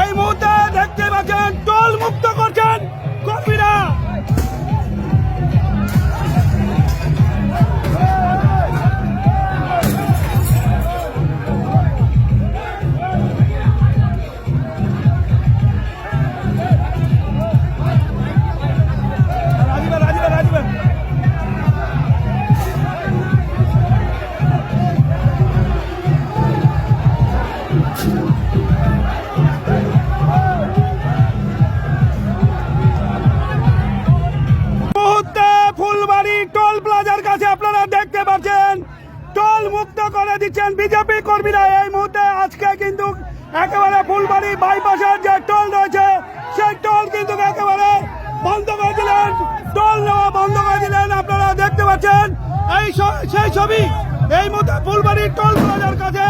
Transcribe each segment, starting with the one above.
এই মুহূর্তে দেখতে পাচ্ছেন টোল মুক্ত করছেন কর্মীরা। আপনারা দেখতে পাচ্ছেন টোল মুক্ত করে দিচ্ছেন বিজেপি কর্মীরা এই মুহূর্তে। আজকে কিন্তু একেবারে ফুলবাড়ি বাইপাসের যে টোল রয়েছে সেই টোল কিন্তু একেবারে বন্ধ করে দিলেন, টোল নেওয়া বন্ধ করে দিলেন। আপনারা দেখতে পাচ্ছেন সেই ছবি এই মুহূর্তে ফুলবাড়ি টোল প্লাজার কাছে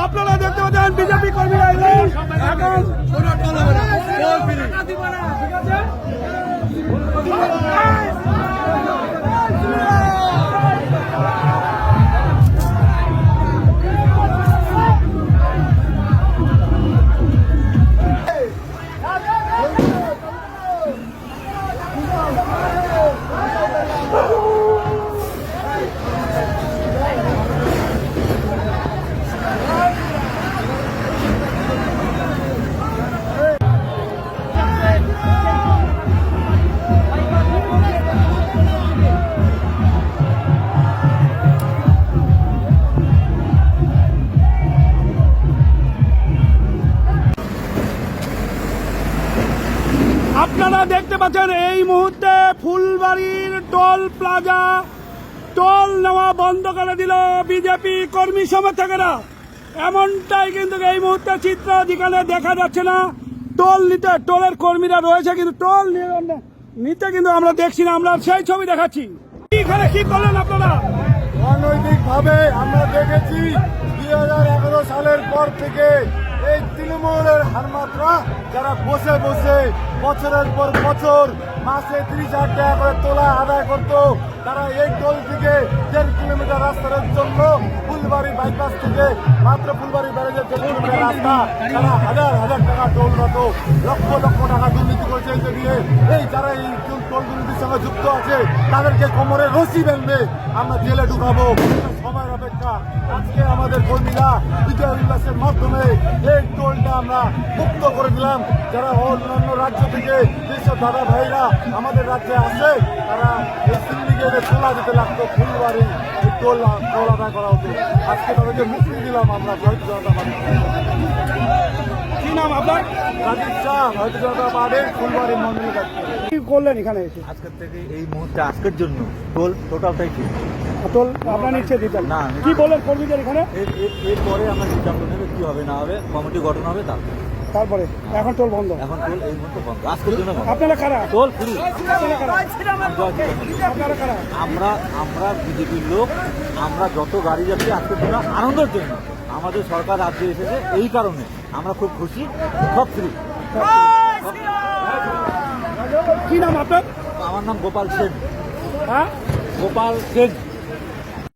আপনারা দেখতে পাচ্ছেন বিজেপি কর্মীরা এখন আপনারা দেখতে পাচ্ছেন এই মুহূর্তে ফুলবাড়ির টোল প্লাজা টোল নেওয়া বন্ধ করে দিল বিজেপি কর্মী সমর্থকেরা। এমনটাই কিন্তু এই মুহূর্তে চিত্র যেখানে দেখা যাচ্ছে না টোল নিতে, টোলের কর্মীরা রয়েছে কিন্তু টোল নিতে কিন্তু আমরা দেখছি না। আমরা সেই ছবি দেখাচ্ছি। এখানে কি করলেন আপনারা? অনৈতিক ভাবে আমরা দেখেছি 2011 সালের পর থেকে এই তৃণমূলের হারমাত্রা যারা বসে বসে বছরের পর বছর মাসে 30,000 টাকা করে তোলা আদায় করত, তারা এই টোল থেকে 1.5 কিলোমিটার রাস্তার জন্য ফুলবাড়ি বাইপাস থেকে মাত্র ফুলবাড়ি ব্যারেজের 1.5 কিলোমিটার রাস্তা তারা হাজার হাজার টাকা টোল মতো লক্ষ লক্ষ টাকা দুর্নীতি করেছে। এই যারা এই টোল দুর্নীতির সঙ্গে যুক্ত আছে তাদেরকে কোমরে রশি বেঁধে আমরা জেলে ঢুকাবো। সময়ের অপেক্ষা। আজকে আমাদের কর্মীরা বিজয় উল্লাসের মাধ্যমে এই টোলটা আমরা মুক্ত করে দিলাম। যারা অন্যান্য রাজ্য থেকে যেসব দাদা ভাইরা আমাদের রাজ্যে আসে তারা এই সিন্ডিকেটে তোলা দিতে লাগতো, ফুলবাড়ি এই টোল আদায় করা হতো। আজকে তাদেরকে মুক্তি দিলাম আমরা ভারতীয় জনতা পার্টি। কি নাম আপনার? রাজীব শাহ, ভারতীয় জনতা পার্টির ফুলবাড়ি মন্ডল। কি করলেন এখানে এসে? আজকের থেকে এই মুহূর্তে আজকের জন্য টোল টোটালটাই ঠিক। টোল আপনার নিচ্ছে দিতেন না, কি বলেন কর্মীদের এখানে? এরপরে আমরা সিদ্ধান্ত নেবে কি হবে না হবে, কমিটি গঠন হবে তারপরে। এখন টোল বন্ধ, এখন টোল এই মুহূর্তে বন্ধ আজকের জন্য। আপনারা কারা? Toll free. আপনারা কারা? আমরা বিজেপির লোক। আমরা যত গাড়ি যাচ্ছি আজকের জন্য আনন্দের জন্য। আমাদের সরকার রাজ্যে এসেছে এই কারণে আমরা খুব খুশি। সব ফ্রি। কি নাম আপনার? আমার নাম গোপাল সেন। হ্যাঁ, গোপাল সেন।